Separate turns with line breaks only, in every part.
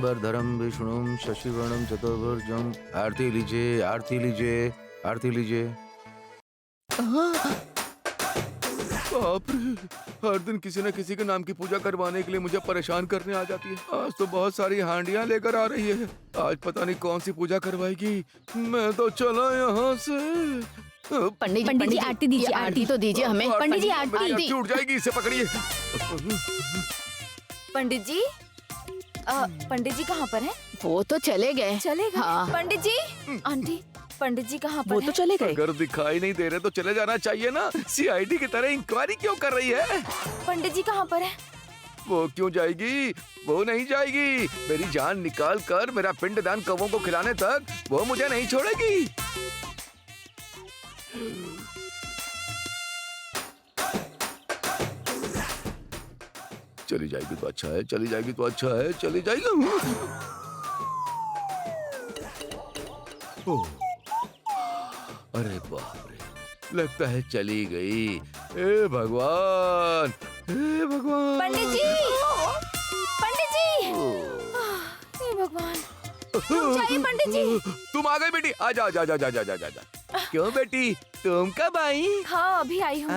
शुक्लांबरधरं विष्णुं शशिवर्णं चतुर्भुजं। आरती लीजिए, आरती लीजिए, आरती लीजिए। बाप रे, हर दिन किसी न किसी के नाम की पूजा करवाने के लिए मुझे परेशान करने आ जाती है। आज तो बहुत सारी हांडियां लेकर आ रही है। आज पता नहीं कौन सी पूजा करवाएगी। मैं तो चला यहाँ से।
पंडित जी आरती दीजिए, आरती तो दीजिए हमें। पंडित जी आरती
छूट जाएगी, इसे पकड़िए।
पंडित जी, पंडित जी कहाँ पर हैं?
वो तो चले गए।
चले गए?
हाँ।
पंडित जी, आंटी, पंडित जी कहाँ पर
वो
हैं?
तो चले गए।
अगर दिखाई नहीं दे रहे तो चले जाना चाहिए ना। सीआईडी की तरह इंक्वायरी क्यों कर रही है?
पंडित जी कहाँ पर हैं?
वो क्यों जाएगी? वो नहीं जाएगी। मेरी जान निकाल कर मेरा पिंडदान कौवों को खिलाने तक वो मुझे नहीं छोड़ेगी। चली जाएगी तो अच्छा है, चली जाएगी तो अच्छा है, चली जाएगी। ओह, अरे बाप रे, लगता है चली गई। हे भगवान, हे भगवान।
पंडित जी, पंडित जी, हे भगवान, रुक जाइए पंडित जी।
तुम आ गई बेटी, आजा आजा आजा आजा आजा आजा। क्यों बेटी, तुम कब आई?
हाँ, अभी आई हूँ।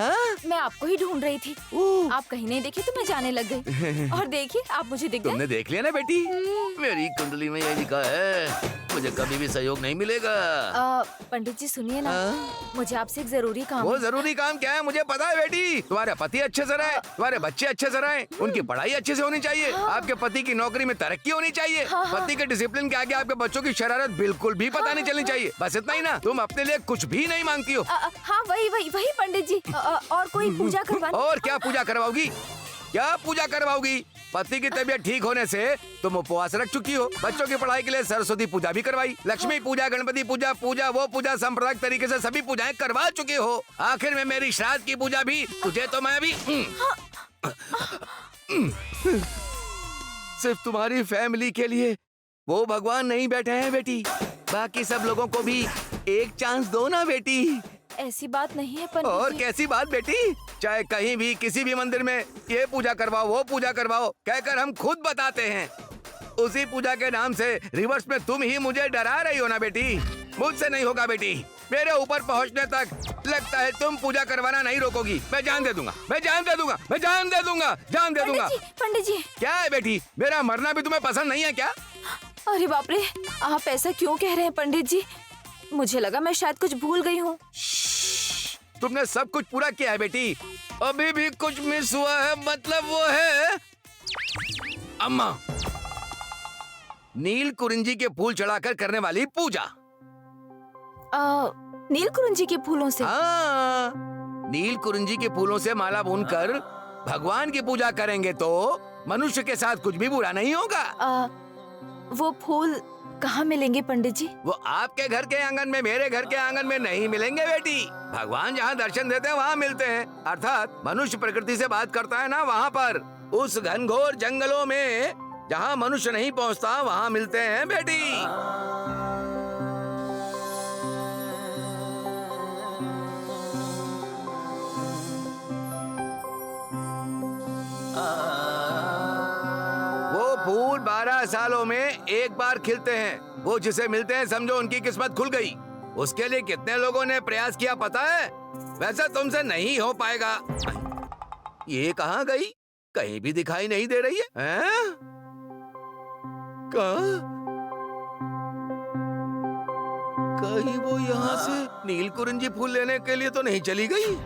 मैं आपको ही ढूंढ रही थी। आप कहीं नहीं दिखे तो मैं जाने लग गई। और देखिए, आप मुझे दिख गए।
तुमने देख लिया ना बेटी, मेरी कुंडली में यही लिखा है, मुझे कभी भी सहयोग नहीं मिलेगा।
पंडित जी सुनिए ना, मुझे आपसे एक जरूरी काम
वो
है।
जरूरी काम क्या है मुझे पता है बेटी। तुम्हारे पति अच्छे से रहे, तुम्हारे बच्चे अच्छे से रहे, उनकी पढ़ाई अच्छे से होनी चाहिए, आपके पति की नौकरी में तरक्की होनी चाहिए, पति के डिसिप्लिन के आगे आपके बच्चों की शरारत बिल्कुल भी पता नहीं चलनी चाहिए। बस इतना ही ना, तुम अपने लिए कुछ भी नहीं मांगती हो।
हाँ, वही वही वही पंडित जी। और कोई पूजा करवानी?
और क्या पूजा करवाओगी? क्या पूजा करवाओगी? पति की तबीयत ठीक होने से तुम उपवास रख चुकी हो, बच्चों की पढ़ाई के लिए सरस्वती पूजा भी करवाई, लक्ष्मी पूजा, गणपति पूजा, वो पूजा सांप्रदायिक तरीके से सभी पूजाएं करवा चुके हो। आखिर में मेरी श्राद्ध की पूजा भी तुझे तो मैं भी सिर्फ तुम्हारी फैमिली के लिए वो भगवान नहीं बैठे हैं बेटी, बाकी सब लोगों को भी एक चांस दो ना बेटी।
ऐसी बात नहीं है पंडित
और
जी।
कैसी बात बेटी? चाहे कहीं भी किसी भी मंदिर में ये पूजा करवाओ, वो पूजा करवाओ कहकर हम खुद बताते हैं, उसी पूजा के नाम से रिवर्स में तुम ही मुझे डरा रही हो ना बेटी। मुझसे नहीं होगा बेटी, मेरे ऊपर पहुंचने तक लगता है तुम पूजा करवाना नहीं रोकोगी। मैं जान दे दूंगा, मैं जान दे दूंगा, मैं जान दे दूंगा, जान दे दूंगा।
पंडित जी,
क्या है बेटी, मेरा मरना भी तुम्हें पसंद नहीं है क्या?
अरे बाप रे, आप ऐसा क्यों कह रहे हैं पंडित जी? मुझे लगा मैं शायद कुछ भूल गई हूँ।
तुमने सब कुछ पूरा किया है बेटी, अभी भी कुछ मिस हुआ है, मतलब वो है अम्मा, नील कुरिंजी के फूल चढ़ाकर करने वाली पूजा।
नील कुरिंजी के फूलों से?
हाँ, नील कुरिंजी के फूलों से माला बुनकर भगवान की पूजा करेंगे तो मनुष्य के साथ कुछ भी बुरा नहीं होगा।
वो फूल कहाँ मिलेंगे पंडित जी?
वो आपके घर के आंगन में, मेरे घर के आंगन में नहीं मिलेंगे बेटी। भगवान जहाँ दर्शन देते हैं वहाँ मिलते हैं, अर्थात मनुष्य प्रकृति से बात करता है ना, वहाँ पर उस घनघोर जंगलों में जहाँ मनुष्य नहीं पहुँचता वहाँ मिलते हैं बेटी। फूल 12 सालों में एक बार खिलते हैं, वो जिसे मिलते हैं समझो उनकी किस्मत खुल गई। उसके लिए कितने लोगों ने प्रयास किया पता है? वैसे तुमसे नहीं हो पाएगा। ये कहाँ गई? कहीं भी दिखाई नहीं दे रही है, कहाँ? कहीं वो यहाँ से नील कुरिंजी फूल लेने के लिए तो नहीं चली गई?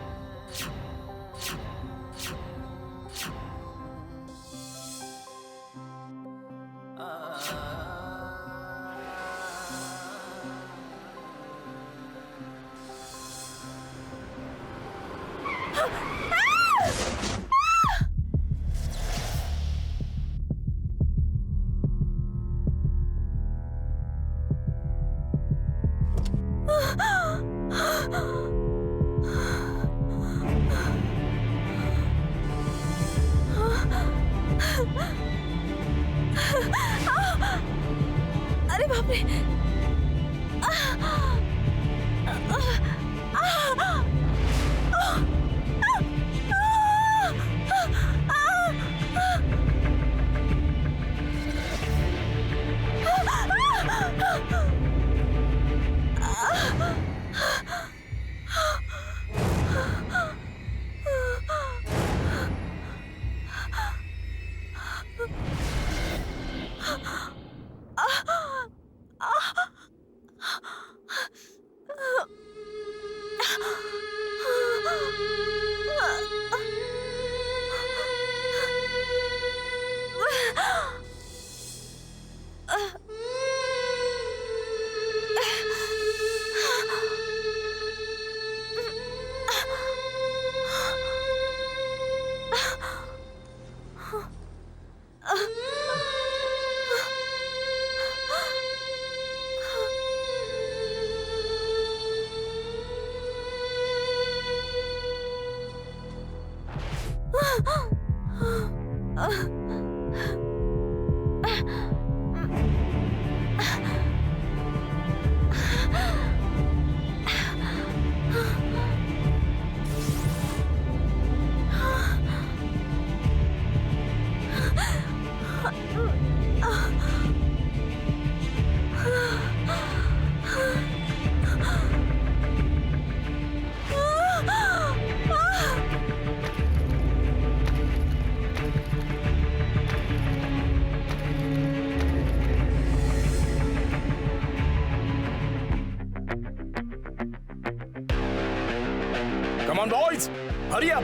Come on, boys! Hurry up!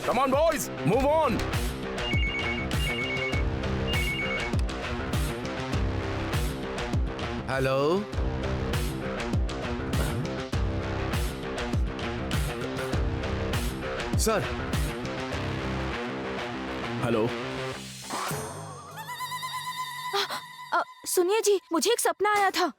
Come on, boys! Move on!
Hello, sir.
Hello.
सुनिए जी, मुझे एक सपना आया था।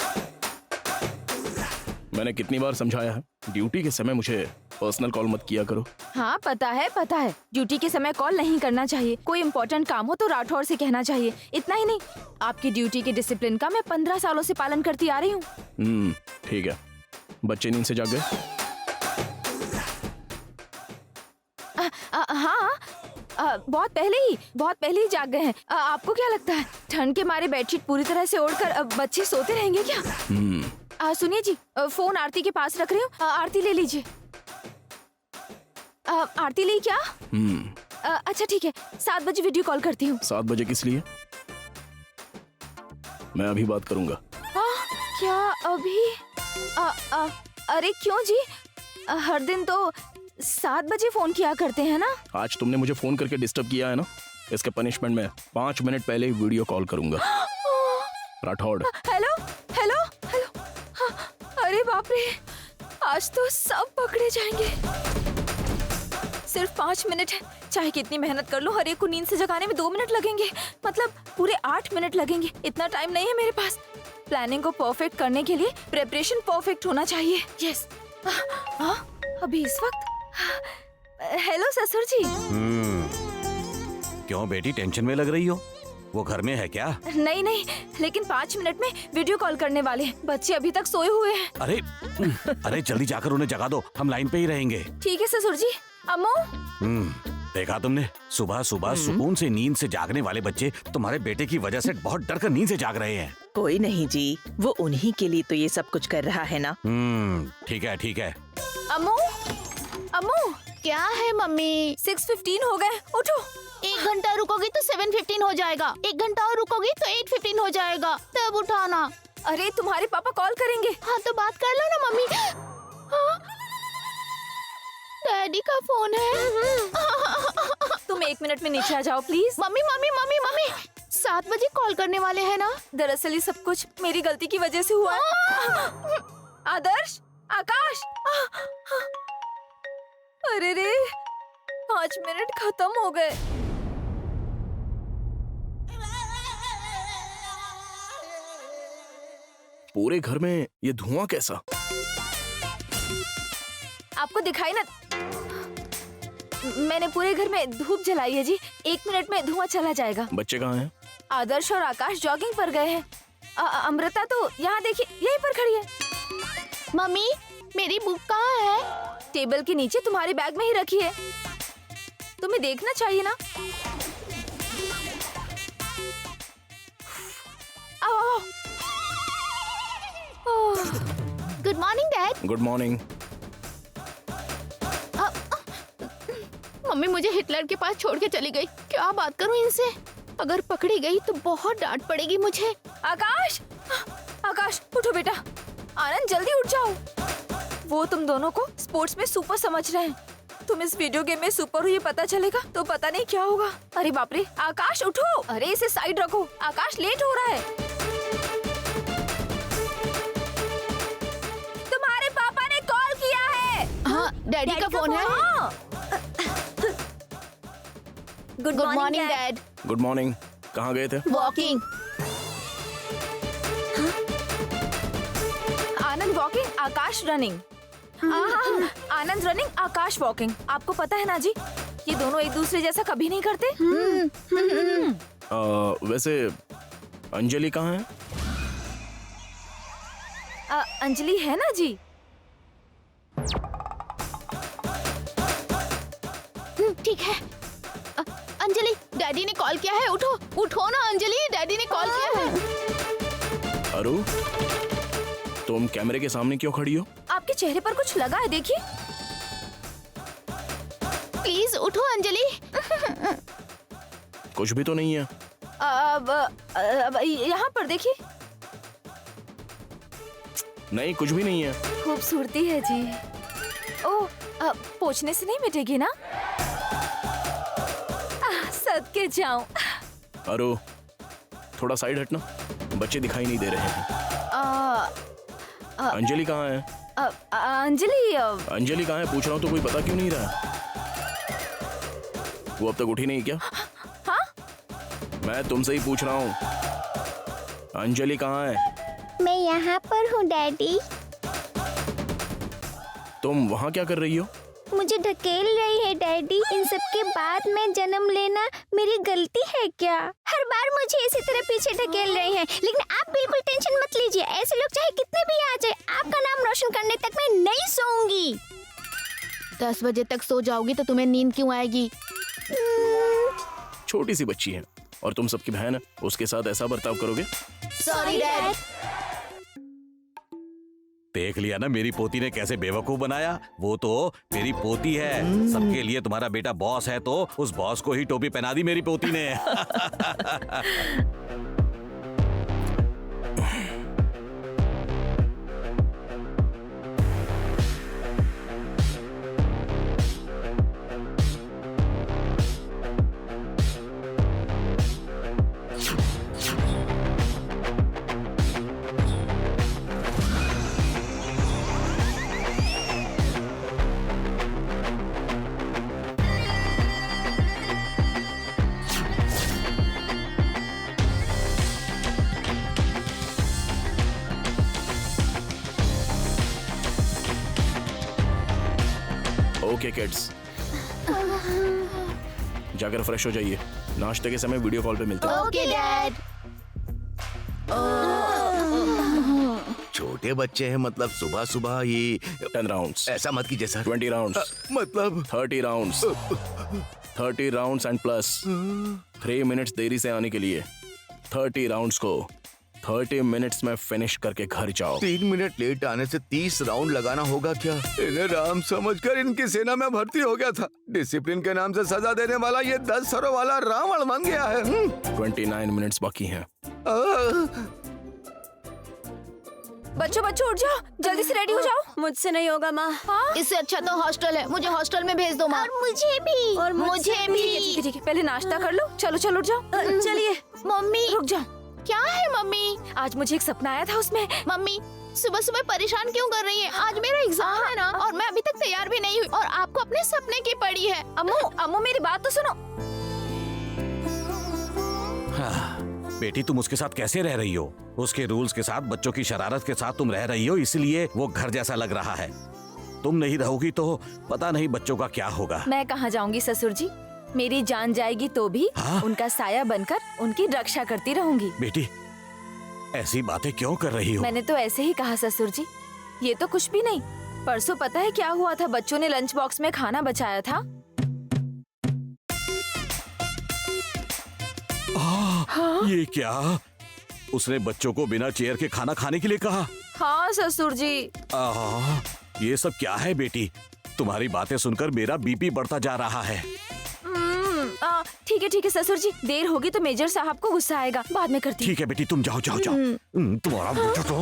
मैंने कितनी बार समझाया है, ड्यूटी के समय मुझे पर्सनल कॉल मत किया करो।
हाँ पता है। ड्यूटी के समय कॉल नहीं करना चाहिए। कोई इम्पोर्टेंट काम हो तो राठौर से कहना चाहिए। इतना ही नहीं, आपकी ड्यूटी के डिसिप्लिन का मैं 15 सालों से पालन करती आ रही हूँ।
ठीक है। बच्चे नींद से जाग गए?
हाँ, बहुत पहले ही जाग गए हैं। आपको क्या लगता है ठंड के मारे बेडशीट पूरी तरह से ओढ़कर बच्चे सोते रहेंगे क्या? सुनिए जी, फोन आरती के पास रख रही हूँ। आरती ले लीजिए। आरती ली क्या? अच्छा ठीक है, 7 बजे वीडियो कॉल करती हूँ।
7 बजे किस लिए? मैं अभी बात करूंगा।
क्या अभी? अरे क्यों जी, हर दिन तो 7 बजे फोन किया करते हैं ना।
आज तुमने मुझे फोन करके डिस्टर्ब किया है ना, इसके पनिशमेंट में 5 मिनट पहले ही वीडियो कॉल करूंगा। राठौड़।
Hello hello hello. अरे बाप रे, आज तो सब पकड़े जाएंगे। सिर्फ 5 मिनट है, चाहे कितनी मेहनत कर लो, हर एक को नींद से जगाने में 2 मिनट लगेंगे। मतलब पूरे 8 मिनट लगेंगे। इतना टाइम नहीं है मेरे पास। प्लानिंग को परफेक्ट करने के लिए प्रेपरेशन परफेक्ट होना चाहिए। यस। अभी इस वक्त। हेलो ससुर जी।
क्यों बेटी टेंशन में लग रही हो? वो घर में है क्या?
नहीं, लेकिन 5 मिनट में वीडियो कॉल करने वाले हैं। बच्चे अभी तक सोए हुए हैं।
अरे जल्दी जाकर उन्हें जगा दो, हम लाइन पे ही रहेंगे।
ठीक है ससुर जी। अम्मू।
देखा तुमने, सुबह सुबह सुकून से नींद से जागने वाले बच्चे तुम्हारे बेटे की वजह से बहुत डर कर नींद से जाग रहे हैं।
कोई नहीं जी, वो उन्हीं के लिए तो ये सब कुछ कर रहा है ना।
ठीक है।
अम्मू।
क्या है मम्मी?
6:15 हो गए, उठो।
1 घंटा रुकोगी तो 7:15 हो जाएगा। 1 घंटा और रुकोगी तो 8:15 हो जाएगा। तब उठाना।
अरे तुम्हारे पापा कॉल करेंगे।
हाँ तो बात कर लो ना मम्मी। हाँ? डैडी का फोन है।
तुम 1 मिनट में नीचे आ जाओ प्लीज।
मम्मी 7 बजे कॉल करने वाले हैं ना।
दरअसल ये सब कुछ मेरी गलती की वजह से हुआ है। आदर्श, आकाश। अरे रे, 5 मिनट खत्म हो गए।
पूरे घर में ये धुआं कैसा?
आपको दिखाई ना, मैंने पूरे घर में धूप जलाई है जी। 1 मिनट में धुआं चला जाएगा।
बच्चे कहाँ हैं?
आदर्श और आकाश जॉगिंग पर गए हैं। अमृता तो यहाँ देखिए, यहीं पर खड़ी है।
मम्मी मेरी बुक कहाँ है?
टेबल के नीचे तुम्हारे बैग में ही रखी है। तुम्हें देखना चाहिए ना। आओ।
Good morning dad.
Good morning.
Mummy मुझे हिटलर के पास छोड़ के चली गई। क्या बात करूं इनसे? अगर पकड़ी गई तो बहुत डांट पड़ेगी मुझे।
आकाश, उठो बेटा। आनंद जल्दी उठ जाओ। वो तुम दोनों को स्पोर्ट्स में सुपर समझ रहे हैं। तुम इस वीडियो गेम में सुपर हो ये पता चलेगा तो पता नहीं क्या होगा। अरे बाप रे, आकाश उठो। अरे इसे साइड रखो, आकाश लेट हो रहा है। तुम्हारे पापा ने कॉल किया है।
हाँ डैडी का फोन है।
Good
morning dad.
Good morning. कहाँ गए थे?
वॉकिंग।
आनंद वॉकिंग, आकाश रनिंग। आनंद रनिंग, आकाश वॉकिंग। आपको पता है ना जी, ये दोनों एक दूसरे जैसा कभी नहीं करते।
वैसे अंजलि कहाँ है?
अंजलि है ना जी?
ठीक है। अंजलि, डैडी ने कॉल किया है, उठो उठो ना अंजलि, डैडी ने कॉल किया है।
अरु, तुम कैमरे के सामने क्यों खड़ी हो?
आपके चेहरे पर कुछ लगा है, देखिए।
प्लीज उठो अंजलि।
कुछ भी तो नहीं है।
अब यहाँ पर देखिए।
नहीं, कुछ भी नहीं है।
खूबसूरती है जी। ओह, पोंछने से नहीं मिटेगी ना? सदके जाऊं।
अरु, थोड़ा साइड हटना, बच्चे दिखाई नहीं दे रहे हैं। अंजलि कहाँ है?
अंजलि
अंजलि कहाँ है पूछ रहा हूँ तो कोई बता क्यों नहीं रहा? वो अब तक उठी नहीं क्या?
हाँ?
मैं तुमसे ही पूछ रहा हूँ, अंजलि कहाँ है?
मैं यहाँ पर हूँ डैडी।
तुम वहाँ क्या कर रही हो?
मुझे ढकेल रही है डैडी। इन सब के बाद मैं जन्म लेना मेरी गलती है क्या? हर बार मुझे इसी तरह पीछे ढकेल रहे हैं, लेकिन आप बिल्कुल टेंशन मत लीजिए। ऐसे लोग चाहे कितने भी आ जाए, आपका नाम रोशन करने तक मैं नहीं सोऊंगी।
10 बजे तक सो जाओगी तो तुम्हें नींद क्यों आएगी?
छोटी सी बच्ची है और तुम सबकी बहन है, उसके साथ ऐसा बर्ताव करोगे?
Sorry dad.
देख लिया ना मेरी पोती ने कैसे बेवकूफ बनाया। वो तो मेरी पोती है, सबके लिए तुम्हारा बेटा बॉस है, तो उस बॉस को ही टोपी पहना दी मेरी पोती ने।
ओके किड्स, जाकर फ्रेश हो जाइए, नाश्ते के समय वीडियो कॉल पे मिलते हैं।
Okay dad.
छोटे बच्चे हैं, मतलब सुबह सुबह ये
10 राउंड्स,
ऐसा मत कीजिए सर।
20 राउंड्स,
मतलब
30 rounds, 30 rounds and plus 3 minutes देरी से आने के लिए 30 राउंड्स को 30 मिनट्स में फिनिश करके घर जाओ।
3 मिनट लेट आने से 30 राउंड लगाना होगा क्या? इन्हें राम समझकर इनकी सेना में भर्ती हो गया था। डिसिप्लिन के नाम से सजा देने वाला ये 10 सरों वाला रावण बन गया है।
29 मिनट्स बाकी हैं।
बच्चों उठ जाओ, जल्दी से रेडी हो जाओ।
मुझसे नहीं होगा माँ।
हाँ?
इससे अच्छा तो हॉस्टल है, मुझे हॉस्टल में भेज दो माँ।
और मुझे भी।
और
मुझे भी।
ठीक है, पहले नाश्ता कर लो। चलो उठ जाओ।
चलिए।
मम्मी
रुक जाओ।
क्या है मम्मी?
आज मुझे एक सपना आया था, उसमें
मम्मी सुबह सुबह परेशान क्यों कर रही है? आज मेरा एग्जाम है ना, और मैं अभी तक तैयार भी नहीं हुई, और आपको अपने सपने की पड़ी है।
अम्मू मेरी बात तो सुनो।
हाँ, बेटी तुम उसके साथ कैसे रह रही हो? उसके रूल्स के साथ, बच्चों की शरारत के साथ तुम रह रही हो, इसलिए वो घर जैसा लग रहा है। तुम नहीं रहोगी तो पता नहीं बच्चों का क्या होगा।
मैं कहाँ जाऊंगी ससुर जी, मेरी जान जाएगी तो भी
हाँ?
उनका साया बनकर उनकी रक्षा करती रहूंगी।
बेटी ऐसी बातें क्यों कर रही हो?
मैंने तो ऐसे ही कहा ससुर जी, ये तो कुछ भी नहीं। परसों पता है क्या हुआ था? बच्चों ने लंच बॉक्स में खाना बचाया था।
हाँ? ये क्या? उसने बच्चों को बिना चेयर के खाना खाने के लिए कहा?
हाँ ससुर जी।
ये सब क्या है बेटी? तुम्हारी बातें सुनकर मेरा बीपी बढ़ता जा रहा है।
ठीक है ससुर जी, देर होगी तो मेजर साहब को गुस्सा आएगा, बाद में करती।
ठीक है बेटी, तुम जाओ। तुम्हारा बेटा तो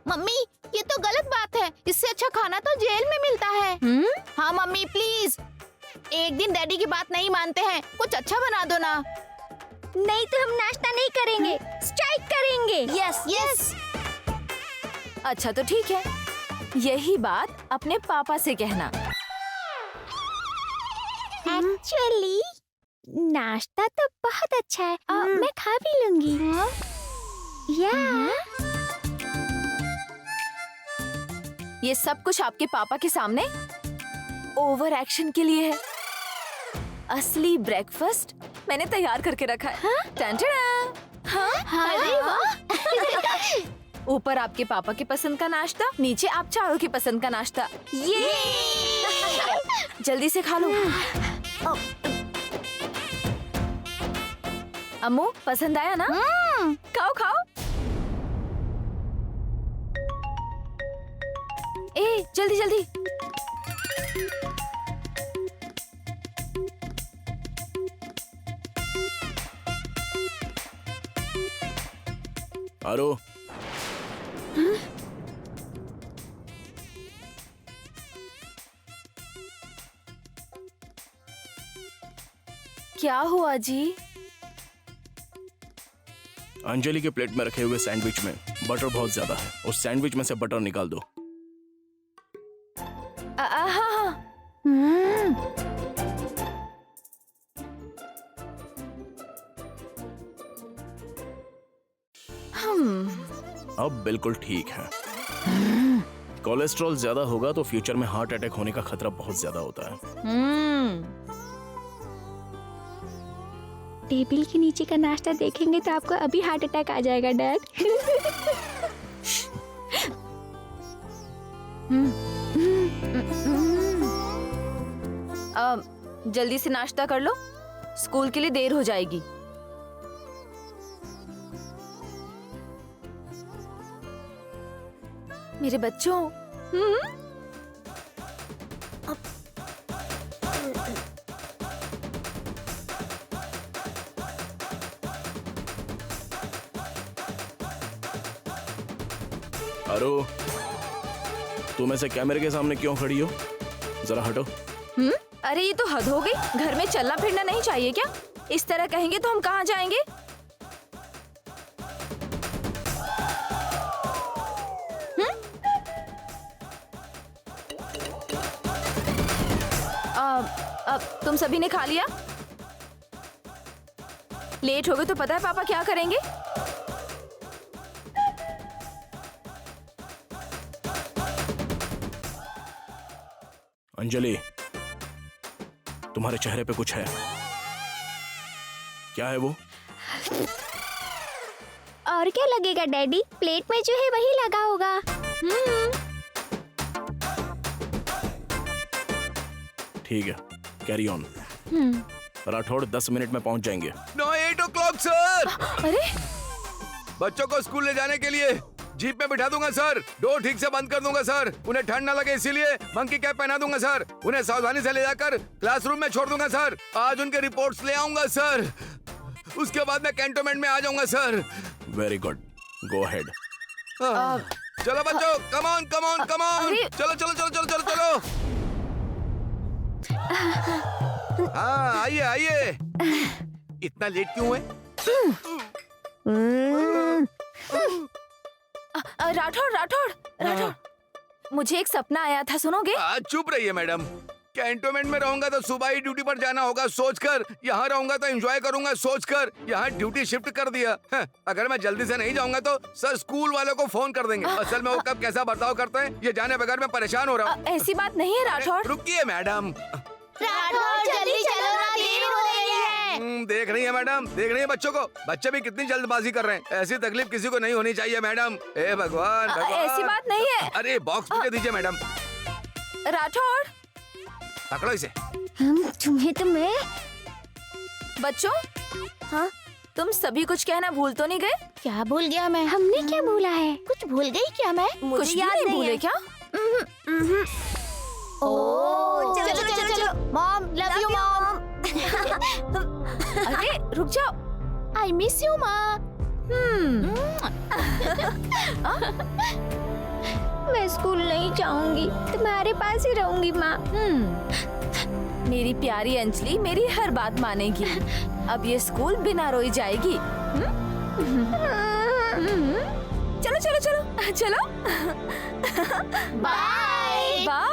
मम्मी ये तो गलत बात है, इससे अच्छा खाना तो जेल में मिलता है। हाँ मम्मी प्लीज, एक दिन डैडी की बात नहीं मानते हैं, कुछ अच्छा बना दो ना।
नहीं तो हम नाश्ता नहीं करेंगे, स्ट्राइक करेंगे।
यस।
अच्छा तो ठीक है, यही बात अपने पापा से कहना।
एक्चुअली नाश्ता तो बहुत अच्छा है, मैं खा भी लूंगी।
ये सब कुछ आपके पापा के सामने ओवर एक्शन के लिए है। असली ब्रेकफास्ट मैंने तैयार करके रखा है। टन-टन-टन। हाँ?
अरे वाह।
ऊपर आपके पापा के पसंद का नाश्ता, नीचे आप चारों की पसंद का नाश्ता। ये जल्दी से खा लो। अम्मू पसंद आया ना? खाओ खाओ। ए जल्दी जल्दी।
आरो,
क्या हुआ जी?
अंजलि के प्लेट में रखे हुए सैंडविच में बटर बहुत ज्यादा है। उस सैंडविच में से बटर निकाल दो।
हाँ।
अब बिल्कुल ठीक है। कोलेस्ट्रॉल ज्यादा होगा तो फ्यूचर में हार्ट अटैक होने का खतरा बहुत ज्यादा होता है।
टेबल के नीचे का नाश्ता देखेंगे तो आपको अभी हार्ट अटैक आ जाएगा डैड।
जल्दी से नाश्ता कर लो, स्कूल के लिए देर हो जाएगी। मेरे बच्चों।
आरो, तुम ऐसे कैमरे के सामने क्यों खड़ी हो? जरा हटो।
अरे ये तो हद हो गई। घर में चलना फिरना नहीं चाहिए क्या? इस तरह कहेंगे तो हम कहाँ जाएंगे? अब तुम सभी ने खा लिया? लेट हो गए तो पता है पापा क्या करेंगे?
अंजलि, तुम्हारे चेहरे पे कुछ है। क्या है वो?
और क्या लगेगा डैडी? प्लेट में जो है वही लगा होगा।
ठीक है, कैरी ऑन। राठौड़ 10 मिनट में पहुंच जाएंगे।
No 8 o'clock sir.
अरे
बच्चों को स्कूल ले जाने के लिए जीप में बिठा दूंगा सर। डोर ठीक से बंद कर दूंगा सर। उन्हें ठंड न लगे इसीलिए मंकी कैप पहना दूंगा सर। उन्हें सावधानी से ले जाकर क्लासरूम में छोड़ दूंगा सर। आज उनके रिपोर्ट्स ले आऊंगा सर। उसके बाद मैं कैंटोनमेंट में आ जाऊंगा sir.
Very good, go ahead.
चलो बच्चों, come on come on come on.
अरे-
चलो चलो चलो चलो चलो चलो। हाँ आइए आइए। इतना लेट क्यों हुए?
राठौड़, मुझे एक सपना आया था, सुनोगे?
चुप रहिए मैडम। कैंटोनमेंट में रहूंगा तो सुबह ही ड्यूटी पर जाना होगा सोचकर, यहाँ रहूंगा तो एंजॉय करूंगा सोचकर यहाँ ड्यूटी शिफ्ट कर दिया। अगर मैं जल्दी से नहीं जाऊंगा तो सर स्कूल वालों को फोन कर देंगे। असल में वो कब कैसा बर्ताव करते हैं ये जाने बगैर मैं परेशान हो रहा हूँ।
ऐसी बात नहीं है राठौड़।
रुकिए मैडम।
राठौड़ जल्दी चलो ना, देर हो रही है।
देख रही है मैडम, देख रही है बच्चों को। बच्चे भी कितनी जल्दबाजी कर रहे हैं। ऐसी तकलीफ किसी को नहीं होनी चाहिए मैडम। ए भगवान भगवान।
ऐसी बात नहीं है।
अरे बॉक्स मुझे दीजिए मैडम।
राठौड़,
पकड़ो इसे।
तुम्हें तो मैं
बच्चों, हाँ तुम सभी कुछ कहना भूल तो नहीं गए?
क्या भूल गया मैं?
हमने क्या भूला है?
कुछ भूल गई क्या मैं?
कुछ याद नहीं भूले क्या?
ओह, चलो चलो चलो चलो। Mom, love you mom.
अरे रुक जाओ।
आई मिस यू माँ।
मैं स्कूल नहीं जाऊंगी, तुम्हारे पास ही रहूंगी माँ।
मेरी प्यारी अंजलि मेरी हर बात मानेगी। अब ये स्कूल बिना रोई जाएगी। चलो चलो चलो चलो।
बाय।
बाय।